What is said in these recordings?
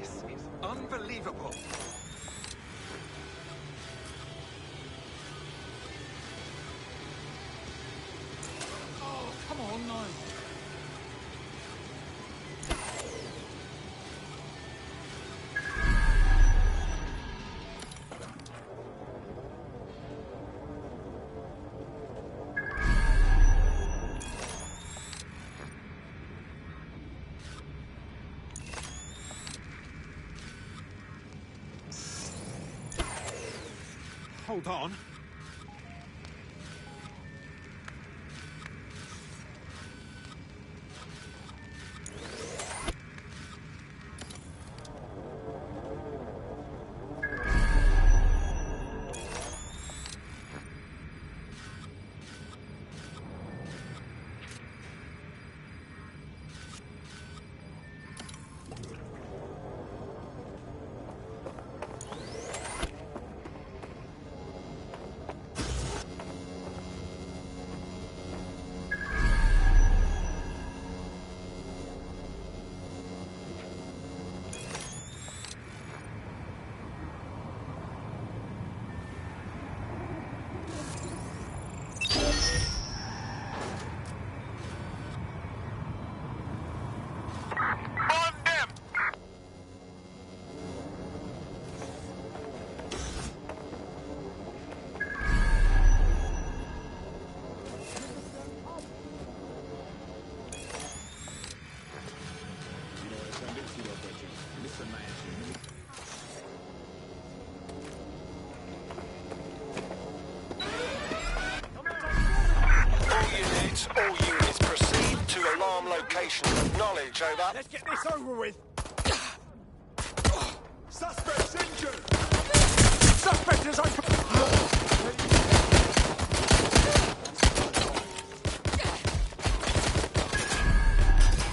This is unbelievable. Oh, come on, no. Hold on. All units proceed to alarm location. Acknowledge, over. Let's get this over with. Suspect's injured. Suspect is open.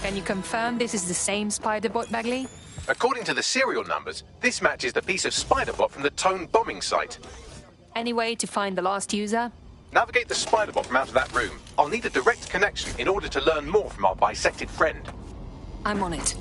Can you confirm this is the same spider bot, Bagley? According to the serial numbers, this matches the piece of spider bot from the Tone bombing site. Any way to find the last user? Navigate the spider bot from out of that room. I'll need a direct connection in order to learn more from our bisected friend. I'm on it.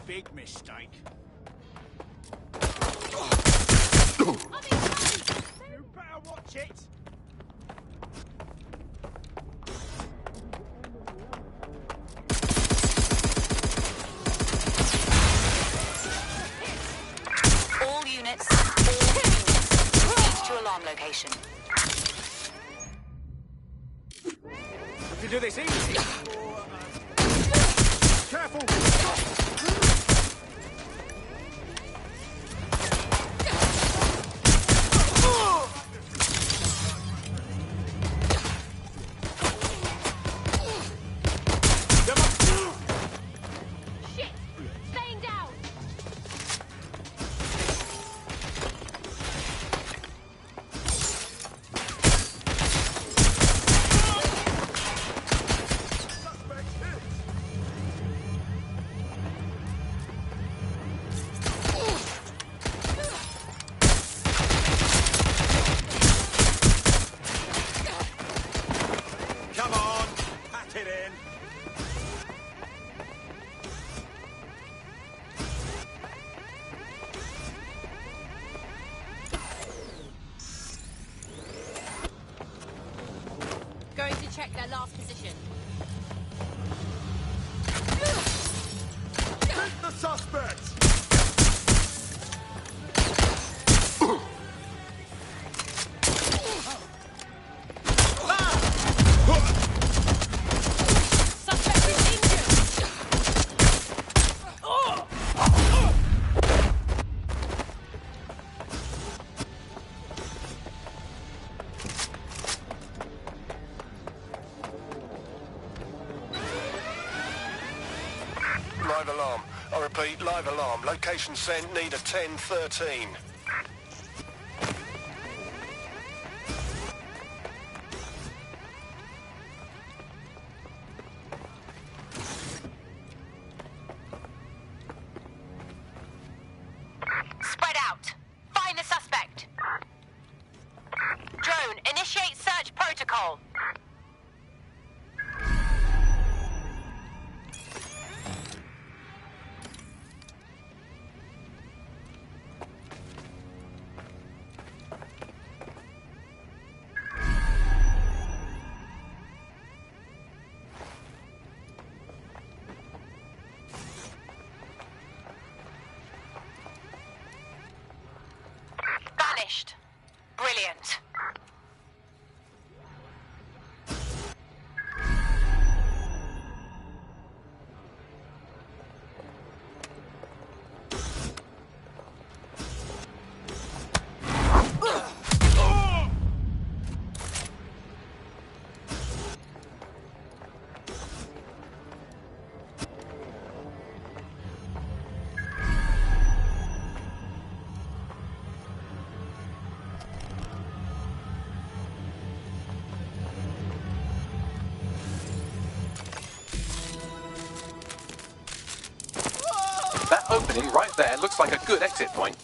Big mistake. You better watch it. All units, proceed to alarm location. We can do this easy. Careful. Going to check their last position. live alarm. I repeat, live alarm. Location sent, need a 1013. Spread out. Find the suspect. Drone, initiate search protocol. Vanished. Brilliant. That opening right there looks like a good exit point.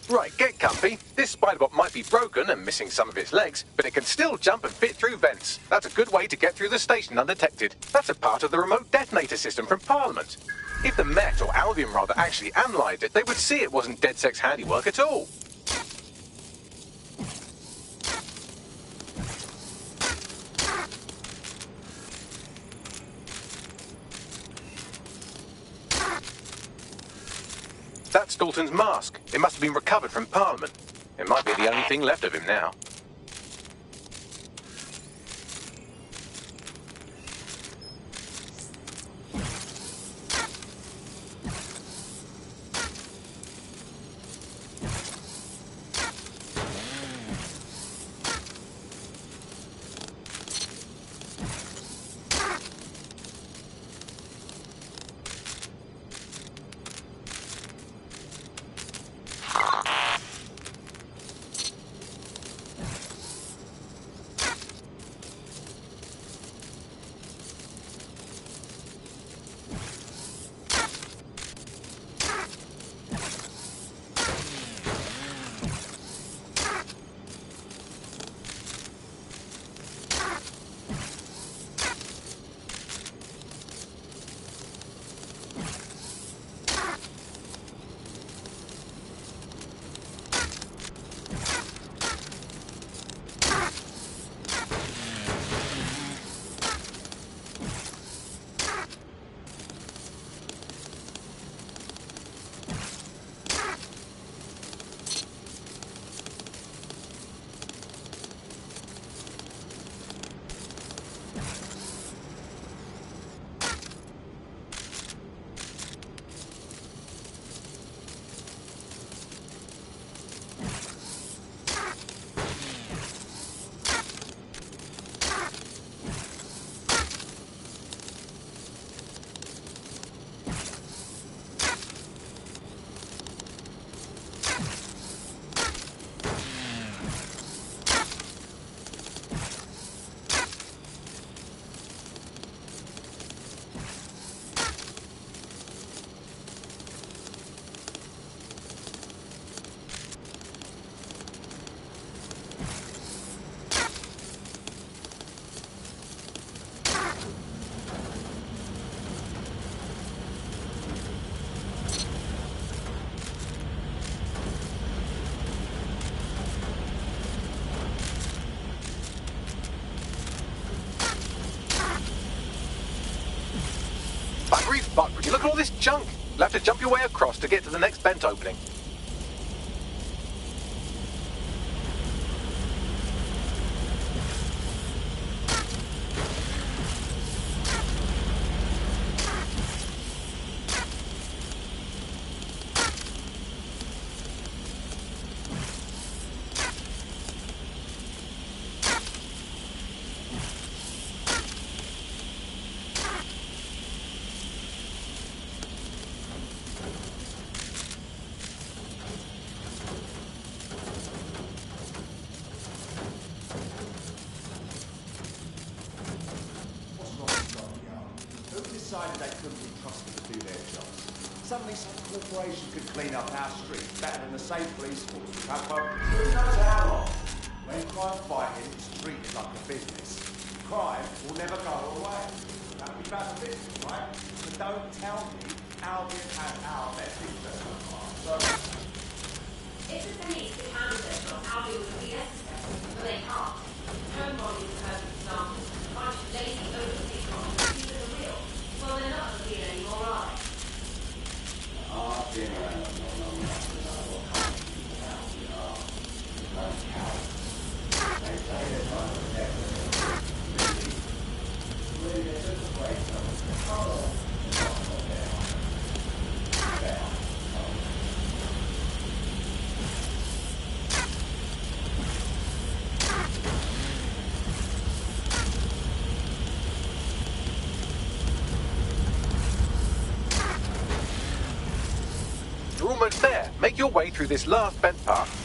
Right, get comfy. This spiderbot might be broken and missing some of its legs, but it can still jump and fit through vents. That's a good way to get through the station undetected. That's a part of the remote detonator system from Parliament. If the Met, or Albion rather, actually analysed it, they would see it wasn't DedSec's handiwork at all. That's Dalton's mask. It must have been recovered from Parliament. It might be the only thing left of him now. But would you look at all this junk? You'll have to jump your way across to get to the next vent opening. decided they couldn't be trusted to do their jobs. Suddenly some corporation could clean up our streets better than the same police force we've had for who knows how long. When crime fighting is treated like a business, crime will never go away. That would be bad for business, right? So don't tell me Albion has our best interest at heart. So if the police could handle their job, Albion would be necessary, but they can't. Home body is a perfect example. A bunch of lazy, overseas models who are real. Well, they're not the real anymore, are they? You're almost there. Make your way through this last bent path.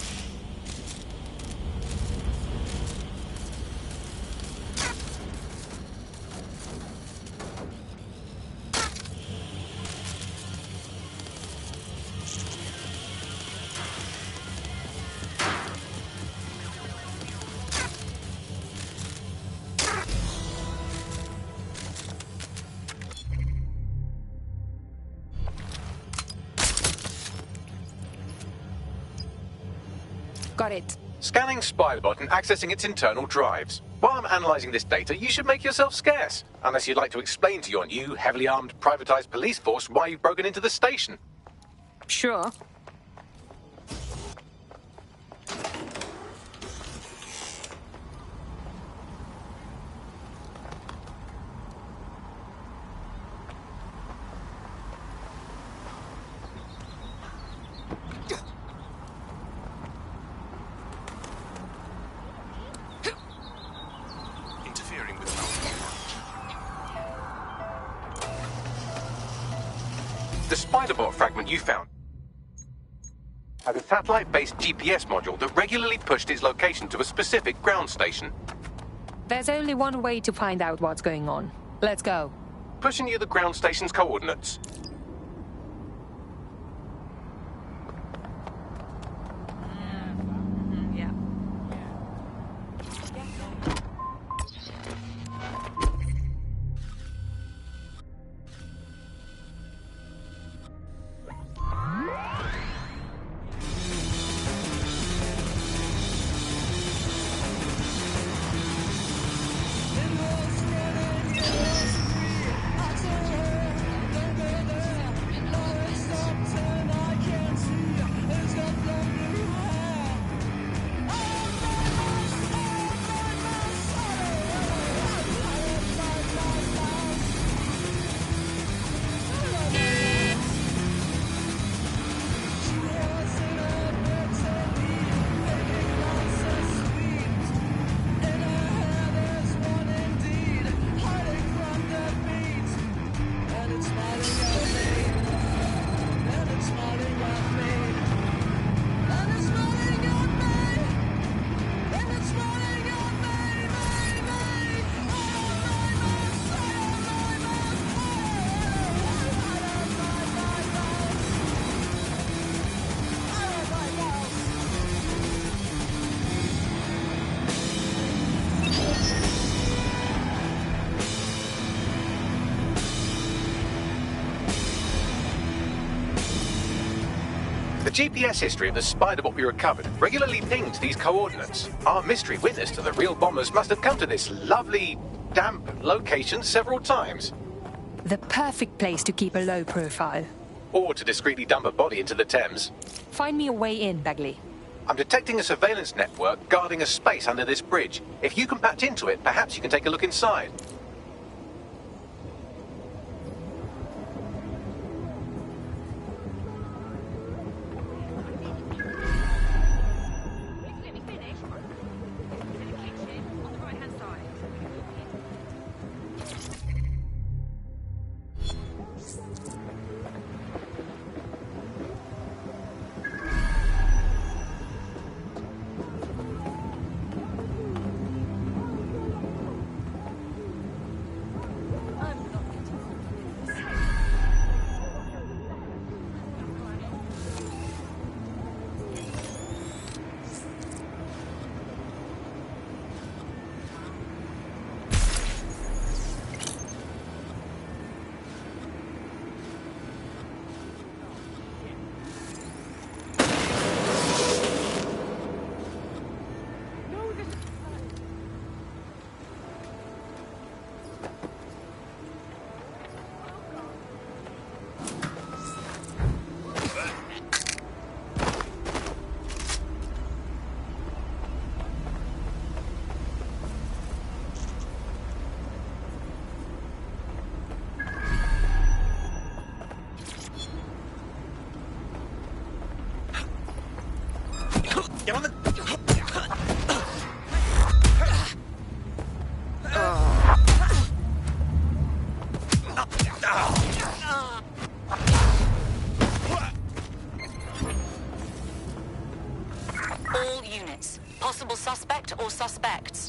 Got it. Scanning Spiderbot and accessing its internal drives. While I'm analysing this data, you should make yourself scarce. Unless you'd like to explain to your new, heavily armed, privatised police force why you've broken into the station. Sure. Interfering with The Spiderbot fragment you found had a satellite-based GPS module that regularly pushed its location to a specific ground station. There's only one way to find out what's going on. Let's go. Pushing you the ground station's coordinates. Yeah. The GPS history of the Spiderbot we recovered regularly pings these coordinates. Our mystery witness to the real bombers must have come to this lovely, damp location several times. The perfect place to keep a low profile. Or to discreetly dump a body into the Thames. Find me a way in, Bagley. I'm detecting a surveillance network guarding a space under this bridge. If you can patch into it, perhaps you can take a look inside.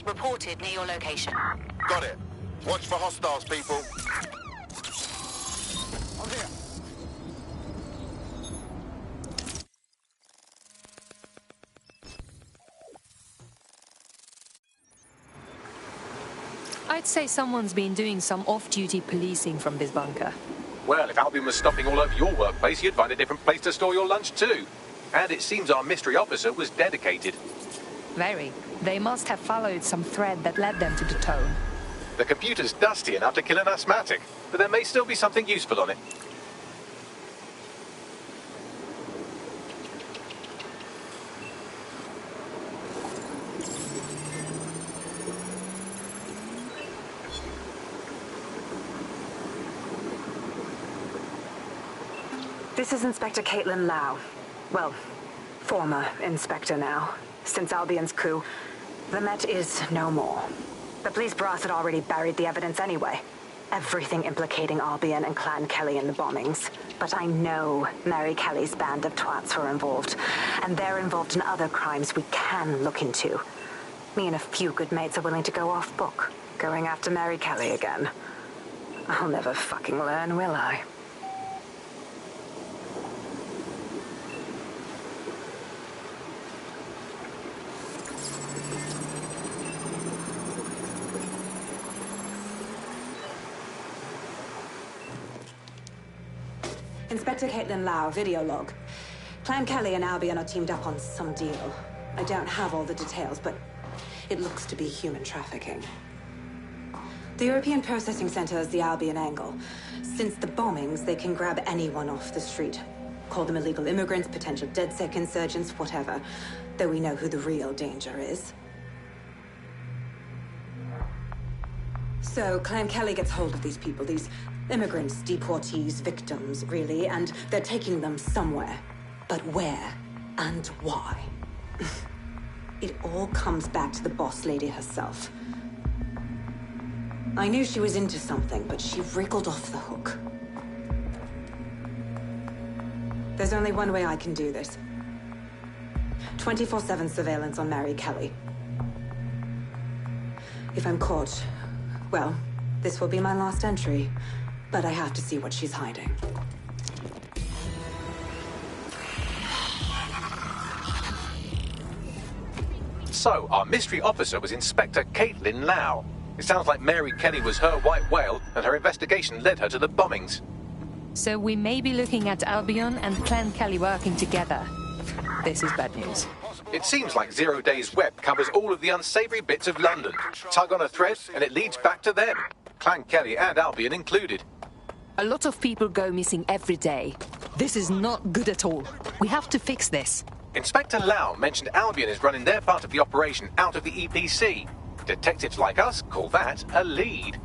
reported near your location. Got it. Watch for hostiles, people. I'm here. I'd say someone's been doing some off-duty policing from this bunker. Well, if Albion was stopping all over your workplace, you'd find a different place to store your lunch too. And it seems our mystery officer was dedicated. Very. They must have followed some thread that led them to the tone. The computer's dusty enough to kill an asthmatic, but there may still be something useful on it. This is Inspector Caitlin Lau. Well, former inspector now. Since Albion's coup, the Met is no more. The police brass had already buried the evidence anyway. Everything implicating Albion and Clan Kelly in the bombings. But I know Mary Kelly's band of twats were involved. And they're involved in other crimes we can look into. Me and a few good mates are willing to go off book, going after Mary Kelly again. I'll never fucking learn, will I? Inspector Caitlin Lau, video log. Clan Kelly and Albion are teamed up on some deal. I don't have all the details, but it looks to be human trafficking. The European Processing Center is the Albion angle. Since the bombings, they can grab anyone off the street. Call them illegal immigrants, potential DedSec insurgents, whatever. Though we know who the real danger is. So, Clan Kelly gets hold of these people, these immigrants, deportees, victims, really, and they're taking them somewhere. But where and why? It all comes back to the boss lady herself. I knew she was into something, but she wriggled off the hook. There's only one way I can do this. 24/7 surveillance on Mary Kelly. If I'm caught, well, this will be my last entry. But I have to see what she's hiding. So, our mystery officer was Inspector Caitlin Lau. It sounds like Mary Kelly was her white whale, and her investigation led her to the bombings. So we may be looking at Albion and Clan Kelly working together. This is bad news. It seems like 0 Days Web covers all of the unsavory bits of London. Tug on a thread, and it leads back to them. Clan Kelly and Albion included. A lot of people go missing every day. This is not good at all. We have to fix this. Inspector Lau mentioned Albion is running their part of the operation out of the EPC. Detectives like us call that a lead.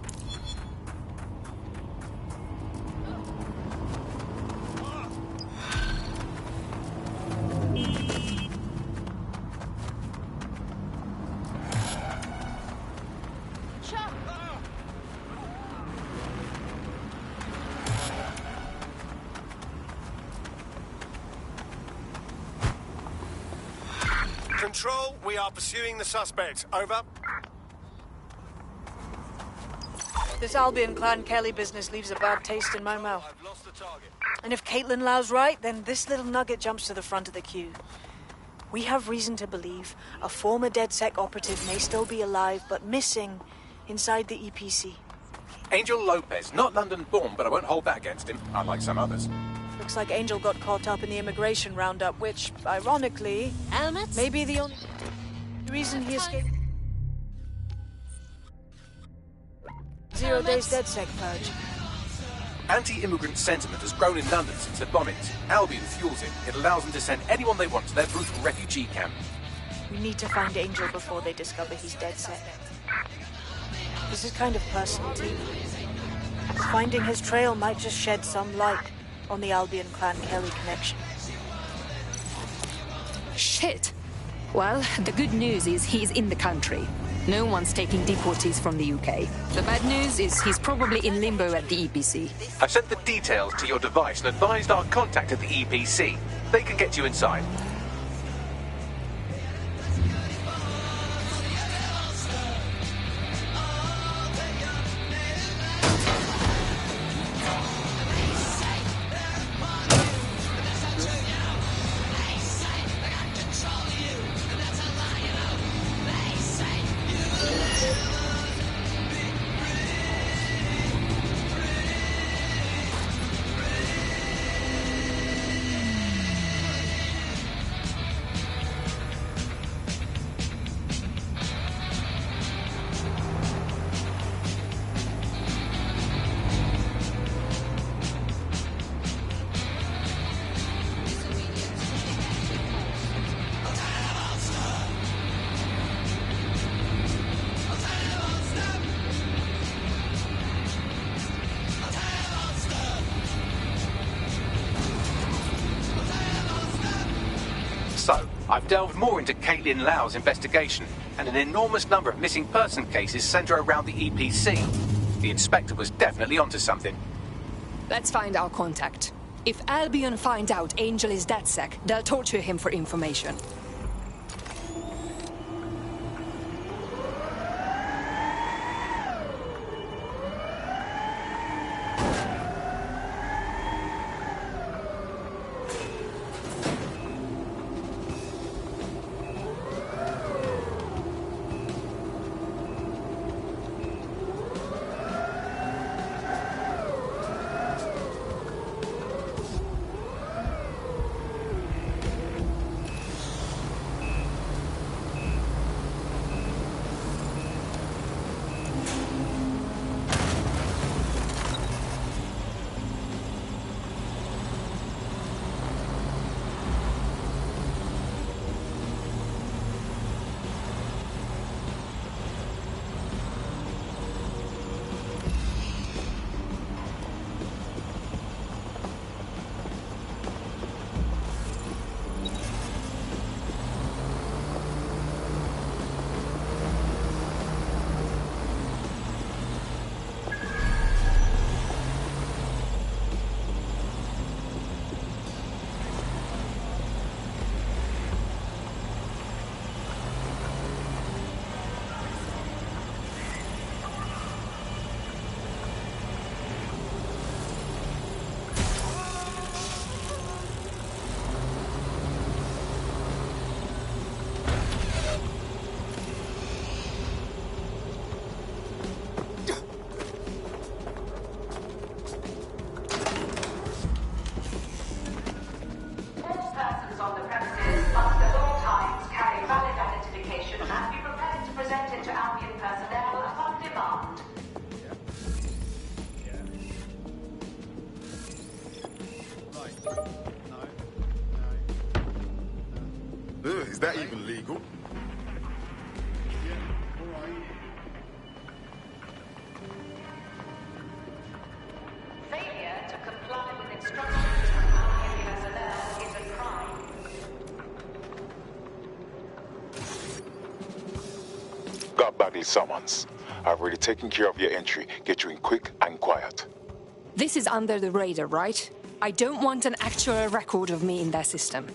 Control, we are pursuing the suspect. Over. This Albion Clan Kelly business leaves a bad taste in my mouth. I've lost the target. And if Caitlin Lau's right, then this little nugget jumps to the front of the queue. We have reason to believe a former DedSec operative may still be alive, but missing inside the EPC. Angel Lopez, not London-born, but I won't hold that against him, unlike some others. Looks like Angel got caught up in the immigration roundup, which, ironically, may be the only reason he escaped 0 Days DedSec purge. Anti-immigrant sentiment has grown in London since the bombings. Albion fuels it. It allows them to send anyone they want to their brutal refugee camp. We need to find Angel before they discover he's DedSec. This is kind of personal, too. Finding his trail might just shed some light on the Albion Clan Kelly connection. Shit! Well, the good news is he's in the country. No one's taking deportees from the UK. The bad news is he's probably in limbo at the EPC. I've sent the details to your device and advised our contact at the EPC. They can get you inside. I've delved more into Caitlin Lau's investigation, and an enormous number of missing person cases centre around the EPC. The inspector was definitely onto something. Let's find our contact. If Albion find out Angel is DedSec, they'll torture him for information. Is that even legal? Failure to comply with instructions from Albion personnel is a crime. Got Bagley summons. I've already taken care of your entry. Get you in quick and quiet. This is under the radar, right? I don't want an actual record of me in their system.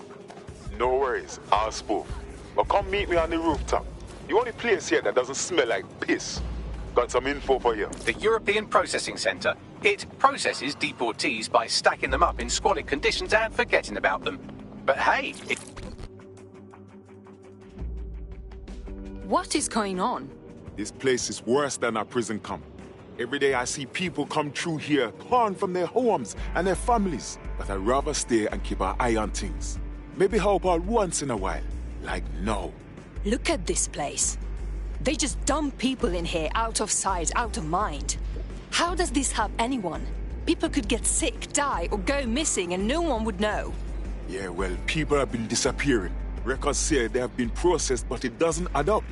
No worries, I'll spoof. But come meet me on the rooftop. The only place here that doesn't smell like piss. Got some info for you. The European Processing Centre. It processes deportees by stacking them up in squalid conditions and forgetting about them. But hey, What is going on? This place is worse than a prison camp. Every day I see people come through here, torn from their homes and their families. But I'd rather stay and keep our eye on things. Maybe help out once in a while. Like now. Look at this place. They just dump people in here out of sight, out of mind. How does this help anyone? People could get sick, die, or go missing and no one would know. Yeah, well, people have been disappearing. Records say they have been processed, but it doesn't add up.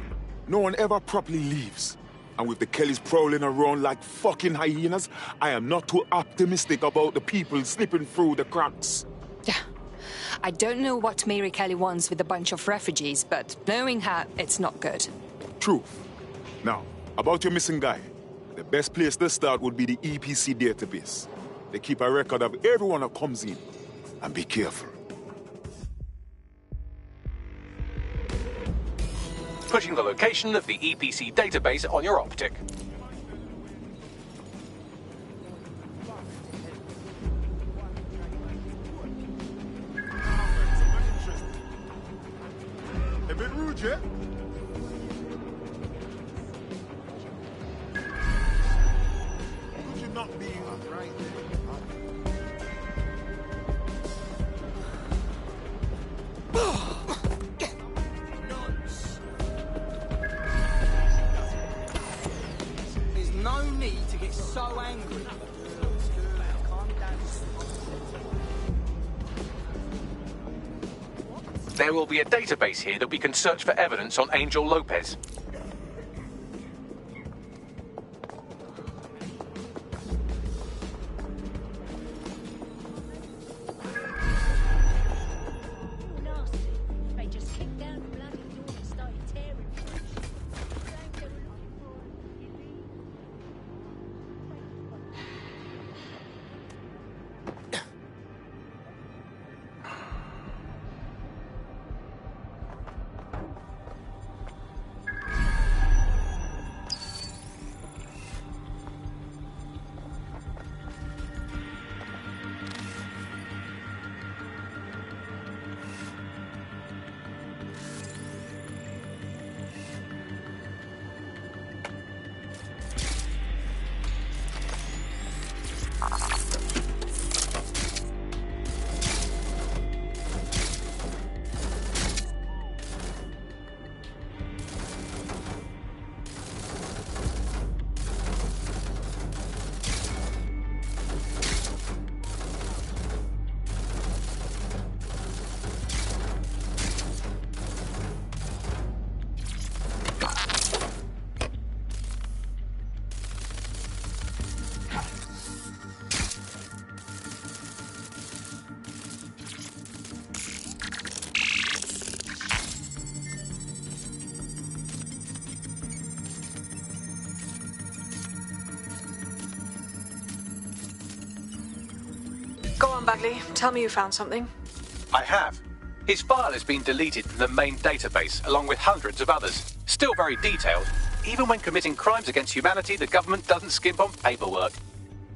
No one ever properly leaves. And with the Kellys prowling around like fucking hyenas, I am not too optimistic about the people slipping through the cracks. Yeah. I don't know what Mary Kelly wants with a bunch of refugees, but knowing her, it's not good. Truth. Now, about your missing guy. The best place to start would be the EPC database. They keep a record of everyone that comes in. And be careful. putting the location of the EPC database on your optic. A bit rude, yeah? Could you not be right there? There's no need to get so angry. Calm down. There will be a database here that we can search for evidence on Angel Lopez. They just Go on, Bagley. Tell me you found something. I have. His file has been deleted from the main database, along with hundreds of others. Still very detailed. Even when committing crimes against humanity, the government doesn't skimp on paperwork.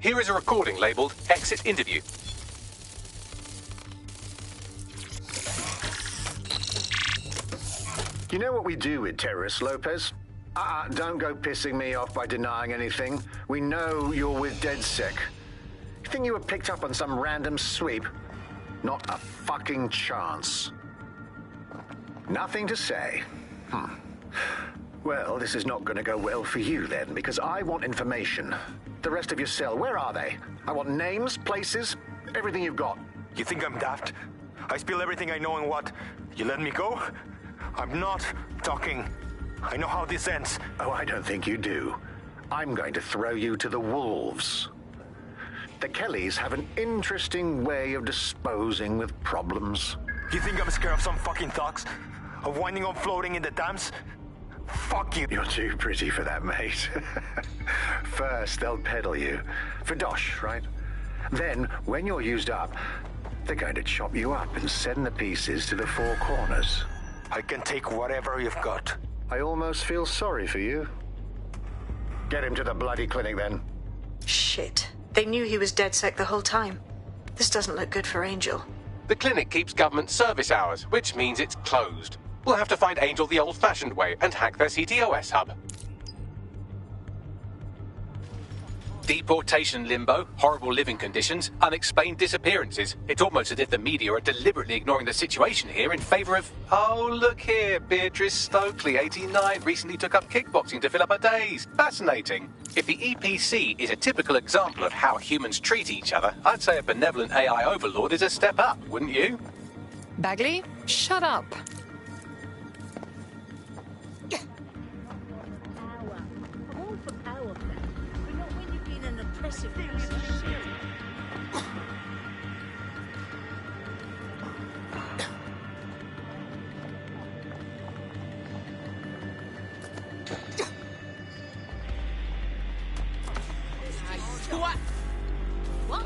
Here is a recording labelled Exit Interview. You know what we do with terrorists, Lopez? Don't go pissing me off by denying anything. We know you're with DedSec. You think you were picked up on some random sweep? Not a fucking chance. Nothing to say. Well, this is not going to go well for you then, because I want information. The rest of your cell, where are they? I want names, places, everything you've got. You think I'm daft? I spill everything I know and what? You let me go? I'm not talking. I know how this ends. Oh, I don't think you do. I'm going to throw you to the wolves. The Kellys have an interesting way of disposing with problems. You think I'm scared of some fucking thugs? Of winding up floating in the dams? Fuck you. You're too pretty for that, mate. First, they'll peddle you. For dosh, right? Then, when you're used up, they're going to chop you up and send the pieces to the four corners. I can take whatever you've got. I almost feel sorry for you. Get him to the bloody clinic, then. Shit. They knew he was DedSec the whole time. This doesn't look good for Angel. The clinic keeps government service hours, which means it's closed. We'll have to find Angel the old-fashioned way and hack their CTOS hub. Deportation limbo, horrible living conditions, unexplained disappearances. It's almost as if the media are deliberately ignoring the situation here in favour of... Oh, look here, Beatrice Stokely, 89, recently took up kickboxing to fill up her days. Fascinating. If the EPC is a typical example of how humans treat each other, I'd say a benevolent AI overlord is a step up, wouldn't you? Bagley, shut up. What?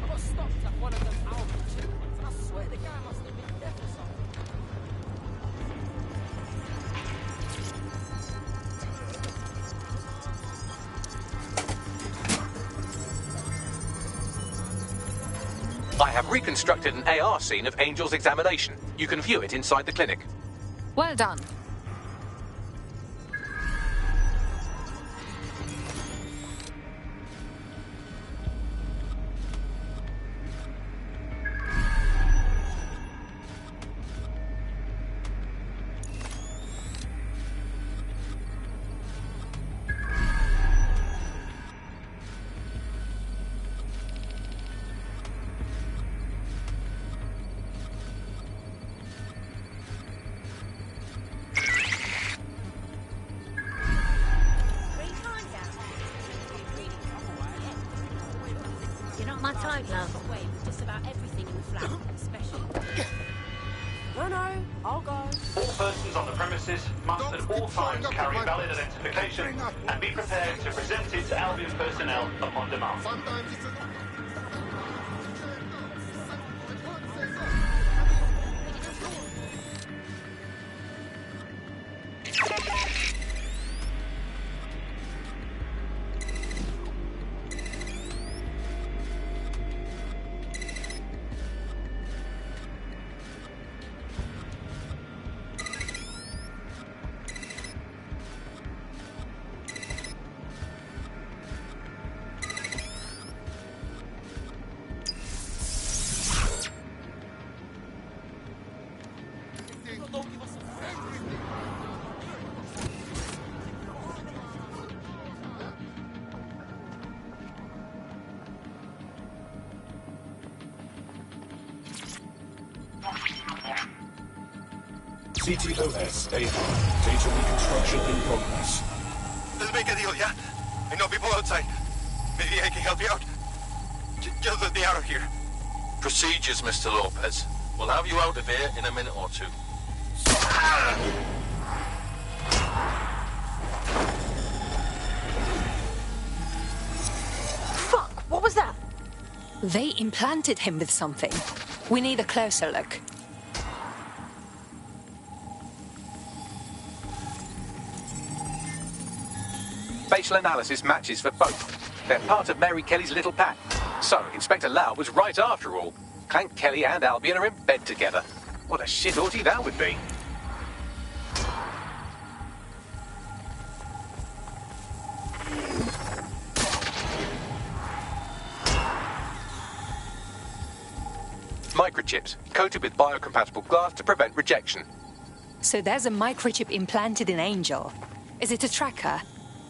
I got stopped at one of them album checkpoints, and I swear the guy must have been deaf or something. I have reconstructed an AR scene of Angel's examination. You can view it inside the clinic. Well done. My type, love. Away with just about everything in the flat, especially. No, I'll go. All persons on the premises must at all times carry valid identification and be prepared to present it to Albion personnel upon demand. CTOS A. Data reconstruction in progress. Let's make a deal, yeah? I know people outside. Maybe I can help you out. Just let me out of here. Procedures, Mr. Lopez. We'll have you out of here in a minute or two. Fuck! What was that? They implanted him with something. We need a closer look. Facial analysis matches for both. They're part of Mary Kelly's little pack. So, Inspector Lau was right after all. Clank Kelly and Albion are in bed together. What a shit orgy that would be. Microchips, coated with biocompatible glass to prevent rejection. So there's a microchip implanted in Angel. Is it a tracker?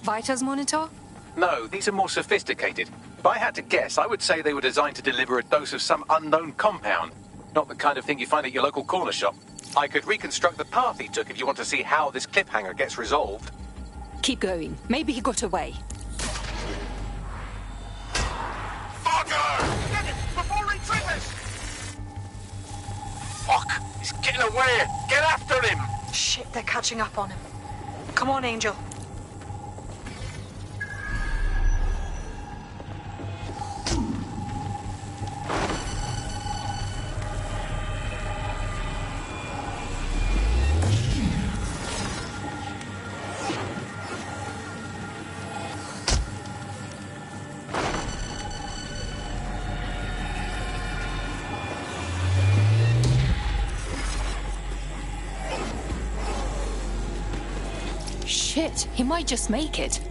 Vitals monitor? No, these are more sophisticated. If I had to guess, I would say they were designed to deliver a dose of some unknown compound. Not the kind of thing you find at your local corner shop. I could reconstruct the path he took if you want to see how this cliffhanger gets resolved. Keep going. Maybe he got away. Fucker! Get it! Before he triggers! Fuck! He's getting away! Get after him! Shit, they're catching up on him. Come on, Angel. Shit, he might just make it.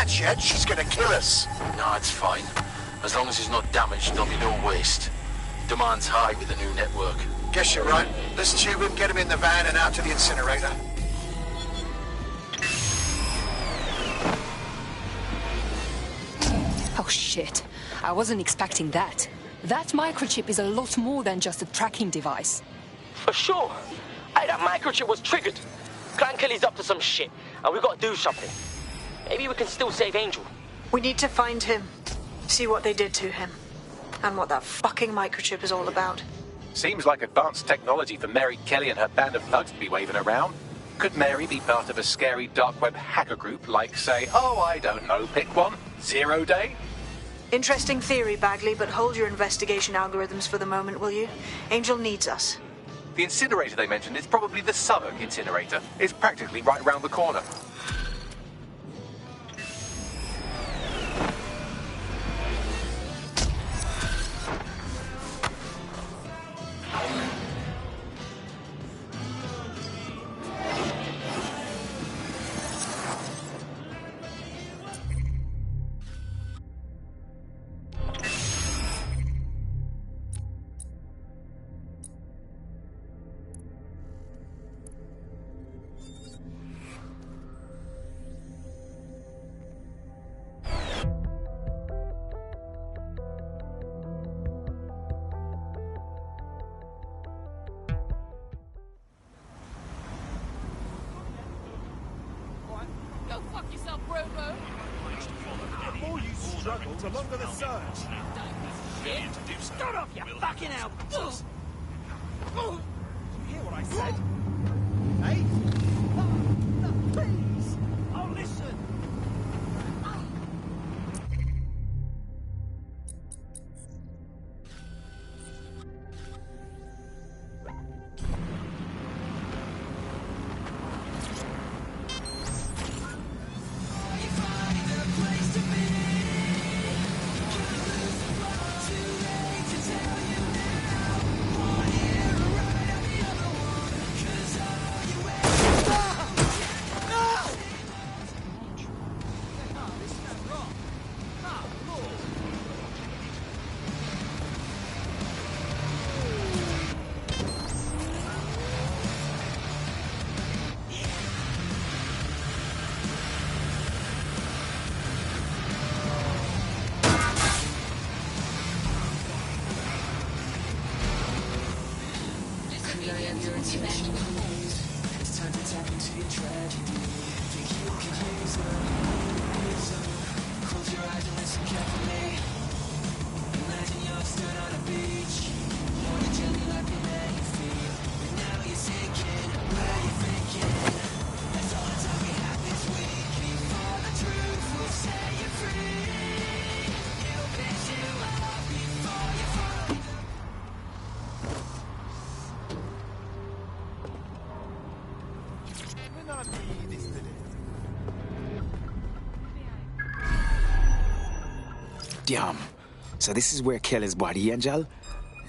Yet, she's gonna kill us. No, it's fine. As long as he's not damaged, there'll be no waste. Demand's high with the new network. Guess you're right. Let's tube him, get him in the van and out to the incinerator. Oh shit. I wasn't expecting that. That microchip is a lot more than just a tracking device. For sure. Hey, that microchip was triggered. Clan Kelly's up to some shit, and we gotta do something. Maybe we can still save Angel. We need to find him, see what they did to him, and what that fucking microchip is all about. Seems like advanced technology for Mary Kelly and her band of thugs to be waving around. Could Mary be part of a scary dark web hacker group like, say, oh, I don't know, pick one, 0 Day? Interesting theory, Bagley, but hold your investigation algorithms for the moment, will you? Angel needs us. The incinerator they mentioned is probably the Southwark incinerator. It's practically right around the corner. Go fuck yourself, Robo. The more you struggle, the longer the search. Shit! Shut up, you fucking hell! Did you hear what I said? Hey? No, please! Oh, listen! be here to defend. It's time to tap into your tragedy. Think you can use them. Close your eyes and listen carefully. Imagine you're stood on a beach. Water gently lapping at your feet. But now you're sinking. What are you thinking? That's all the time we have this week. Before the truth will set you free. You pick you up before you fall. Damn. So this is where Kelly's body, Angel?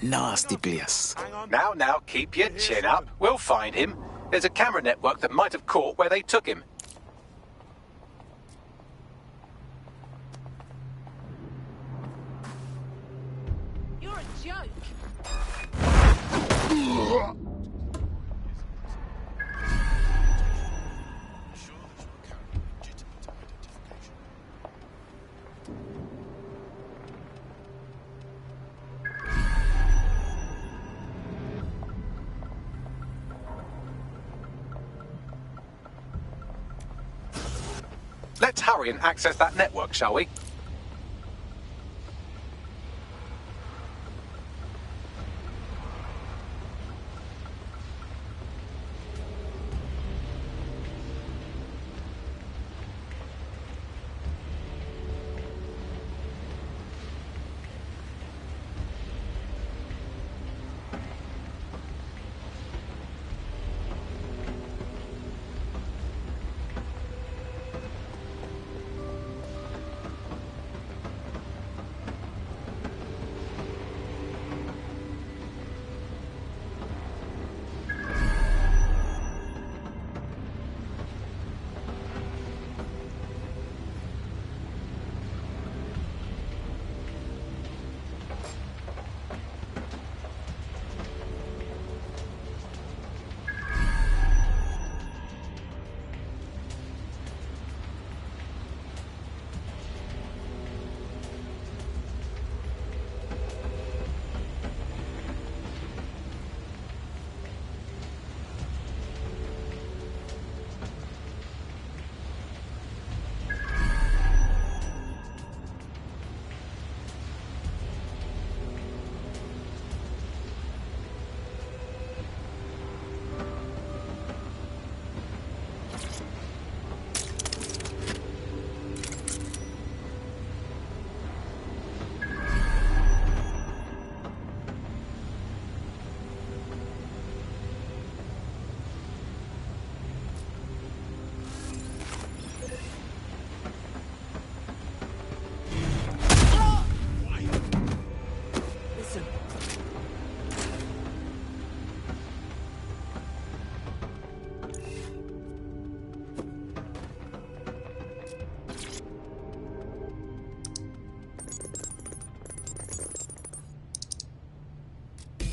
Nasty place. Now, keep your chin up. We'll find him. There's a camera network that might have caught where they took him. You're a joke. Let's hurry and access that network, shall we?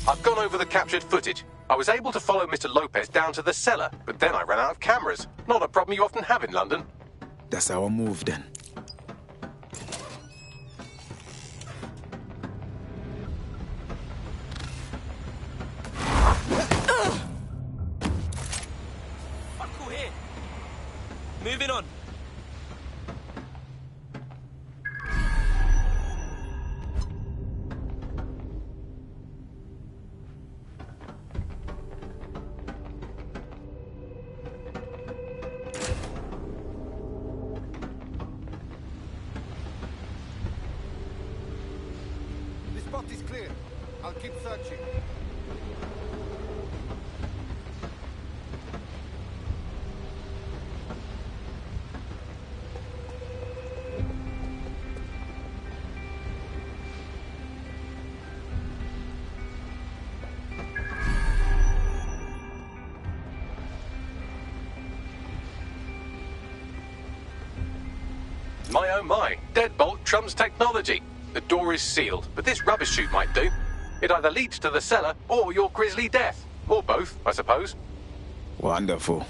I've gone over the captured footage. I was able to follow Mr. Lopez down to the cellar, but then I ran out of cameras. Not a problem you often have in London. That's our move then. Cool here. Moving on. Is clear. I'll keep searching. My oh my, deadbolt trumps technology. The door is sealed, but this rubbish chute might do. It either leads to the cellar or your grisly death. Or both, I suppose. Wonderful.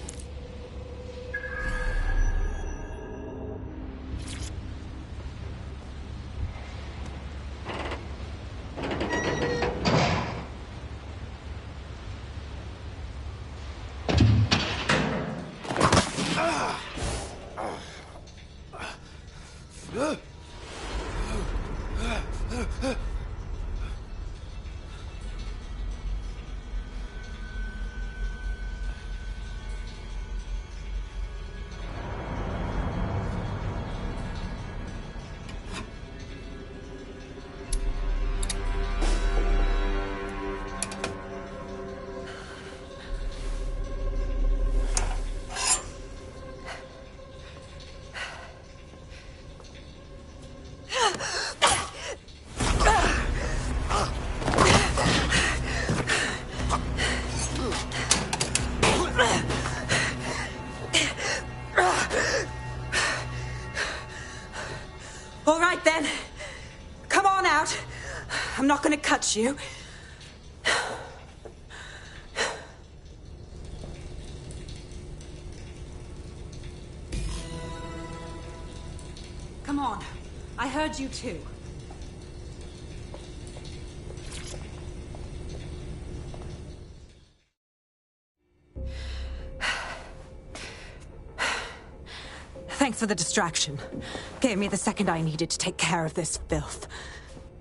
got you. Come on. I heard you too. Thanks for the distraction. Gave me the second I needed to take care of this filth.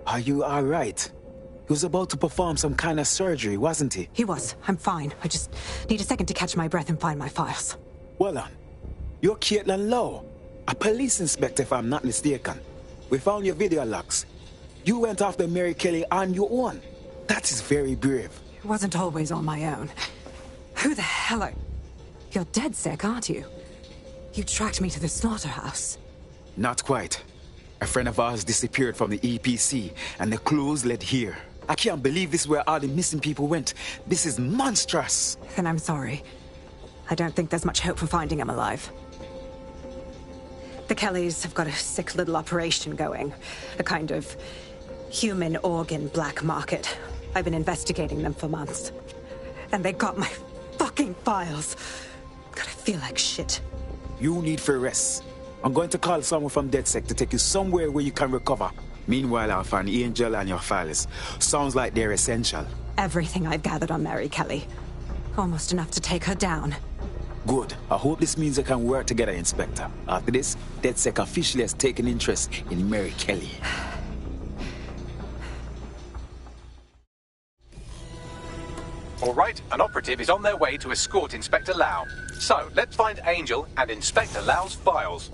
Are you all right? He was about to perform some kind of surgery, wasn't he? He was. I'm fine. I just need a second to catch my breath and find my files. Well on. You're Caitlin Lowe, a police inspector if I'm not mistaken. We found your video logs. You went after Mary Kelly on your own. That is very brave. It wasn't always on my own. Who the hell are... You're dead sick, aren't you? You tracked me to the slaughterhouse. Not quite. A friend of ours disappeared from the EPC, and the clues led here. I can't believe this is where all the missing people went. This is monstrous. Then I'm sorry. I don't think there's much hope for finding him alive. The Kellys have got a sick little operation going. A kind of human organ black market. I've been investigating them for months. And they got my fucking files. God, I feel like shit. You need for rest. I'm going to call someone from DedSec to take you somewhere where you can recover. Meanwhile, I'll find Angel and your files. Sounds like they're essential. Everything I've gathered on Mary Kelly. Almost enough to take her down. Good. I hope this means they can work together, Inspector. After this, DedSec officially has taken interest in Mary Kelly. All right, an operative is on their way to escort Inspector Lau. So, let's find Angel and Inspector Lau's files.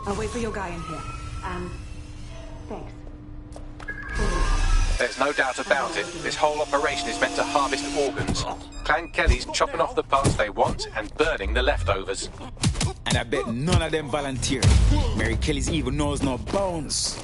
I'll wait for your guy in here. Thanks. There's no doubt about it. This whole operation is meant to harvest organs. Clan Kelly's chopping off the parts they want and burning the leftovers. And I bet none of them volunteered. Mary Kelly's evil knows no bounds.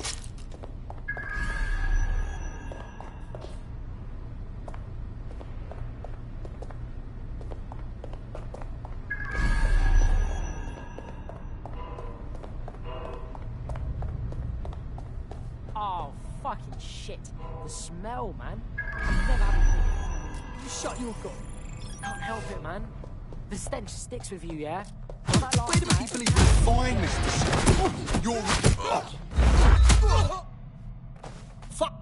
Oh, fucking shit. The smell, man. I've never had... You shut your gun. Can't help it, man. The stench sticks with you, yeah? Where do people even find this? You're... Fuck!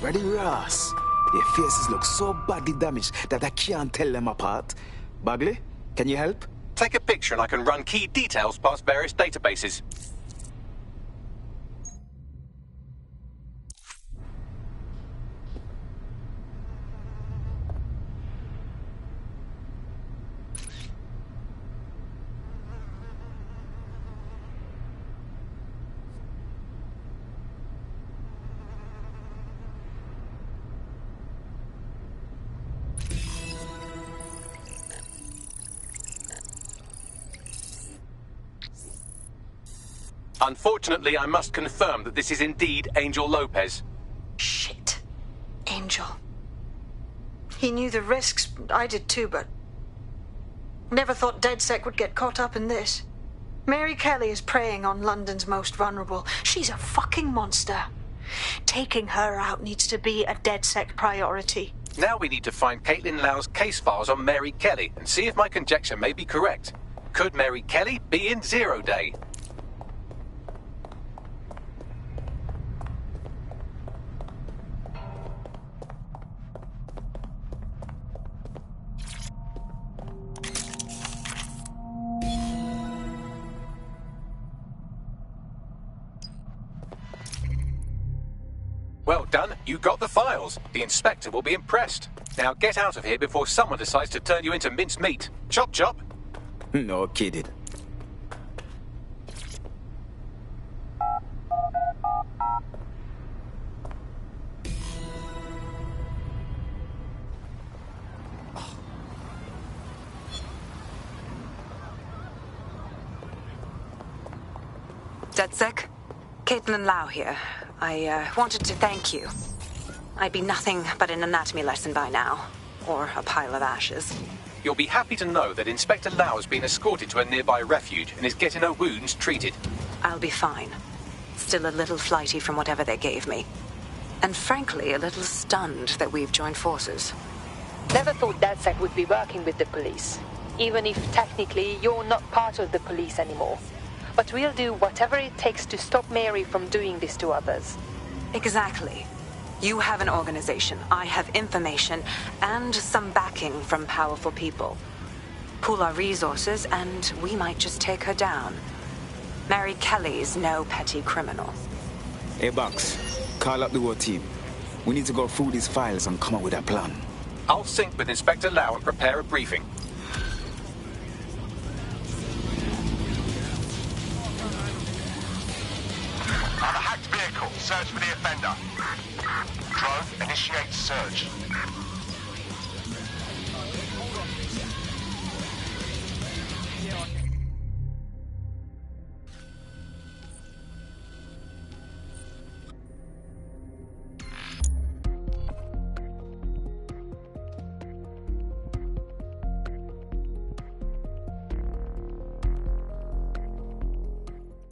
Ready, Ross? Their faces look so badly damaged that I can't tell them apart. Bagley, can you help? Take a picture and I can run key details past various databases. Unfortunately, I must confirm that this is indeed Angel Lopez. Shit. Angel. He knew the risks. I did too, but... Never thought DedSec would get caught up in this. Mary Kelly is preying on London's most vulnerable. She's a fucking monster. Taking her out needs to be a DedSec priority. Now we need to find Caitlin Lau's case files on Mary Kelly and see if my conjecture may be correct. Could Mary Kelly be in Zero Day? Well done, you got the files. The inspector will be impressed. Now get out of here before someone decides to turn you into minced meat. Chop chop. No kidding. DedSec? Caitlin Lau here. I wanted to thank you. I'd be nothing but an anatomy lesson by now. Or a pile of ashes. You'll be happy to know that Inspector Lau has been escorted to a nearby refuge and is getting her wounds treated. I'll be fine. Still a little flighty from whatever they gave me. And frankly, a little stunned that we've joined forces. Never thought DedSec would be working with the police. Even if technically you're not part of the police anymore. But we'll do whatever it takes to stop Mary from doing this to others. Exactly. You have an organization, I have information, and some backing from powerful people. Pool our resources, and we might just take her down. Mary Kelly's no petty criminal. Hey, Bucks, call up the whole team. We need to go through these files and come up with a plan. I'll sync with Inspector Lau and prepare a briefing. On a hacked vehicle, search for the offender. Drone, initiate search.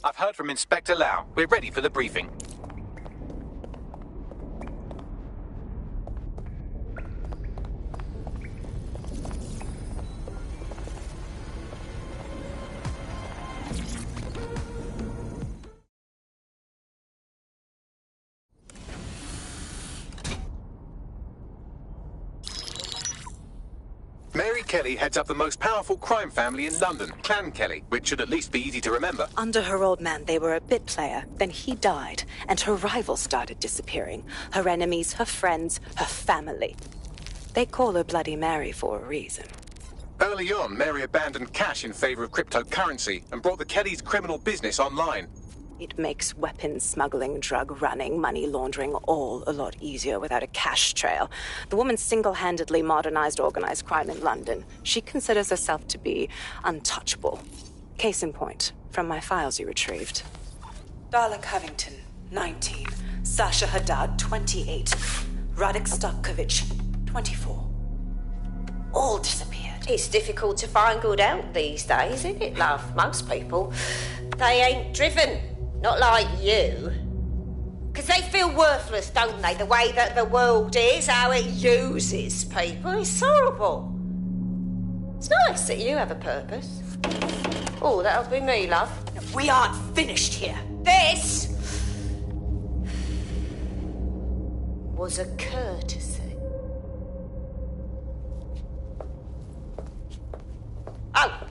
I've heard from Inspector Lau. We're ready for the briefing. Mary Kelly heads up the most powerful crime family in London, Clan Kelly, which should at least be easy to remember. Under her old man, they were a bit player. Then he died, and her rivals started disappearing. Her enemies, her friends, her family. They call her Bloody Mary for a reason. Early on, Mary abandoned cash in favor of cryptocurrency and brought the Kellys' criminal business online. It makes weapons smuggling, drug running, money laundering all a lot easier without a cash trail. The woman single-handedly modernized organized crime in London. She considers herself to be untouchable. Case in point, from my files you retrieved. Darla Covington, 19. Sasha Haddad, 28. Radek Starkovich, 24. All disappeared. It's difficult to find good help these days, isn't it, love? Most people, they ain't driven. Not like you. Because they feel worthless, don't they? The way that the world is, how it uses people. It's horrible. It's nice that you have a purpose. Oh, that'll be me, love. We aren't finished here. This was a courtesy. Oh.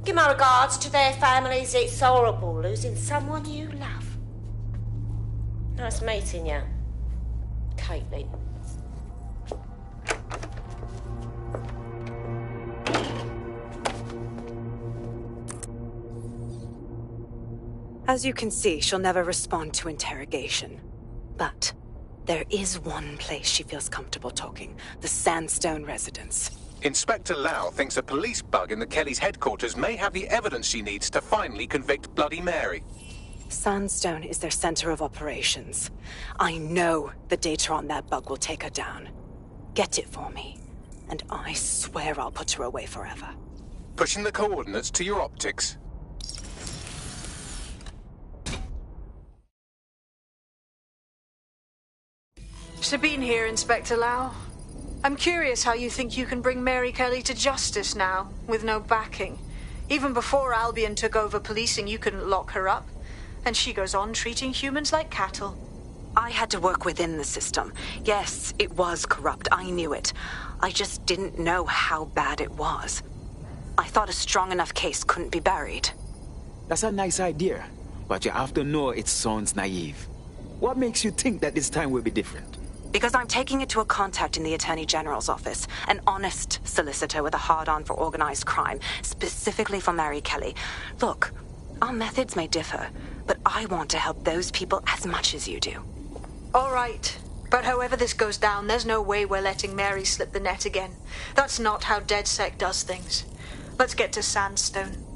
Give my regards to their families. It's horrible losing someone you love. Nice meeting you, Caitlin. As you can see, she'll never respond to interrogation. But there is one place she feels comfortable talking. The Sandstone residence. Inspector Lau thinks a police bug in the Kellys' headquarters may have the evidence she needs to finally convict Bloody Mary. Sandstone is their center of operations. I know the data on that bug will take her down. Get it for me, and I swear I'll put her away forever. Pushing the coordinates to your optics. Sabine here, Inspector Lau. I'm curious how you think you can bring Mary Kelly to justice now, with no backing. Even before Albion took over policing, you couldn't lock her up. And she goes on treating humans like cattle. I had to work within the system. Yes, it was corrupt. I knew it. I just didn't know how bad it was. I thought a strong enough case couldn't be buried. That's a nice idea, but you have to know it sounds naive. What makes you think that this time will be different? Because I'm taking it to a contact in the Attorney General's office, an honest solicitor with a hard-on for organized crime, specifically for Mary Kelly. Look, our methods may differ, but I want to help those people as much as you do. All right. But however this goes down, there's no way we're letting Mary slip the net again. That's not how DedSec does things. Let's get to Sandstone.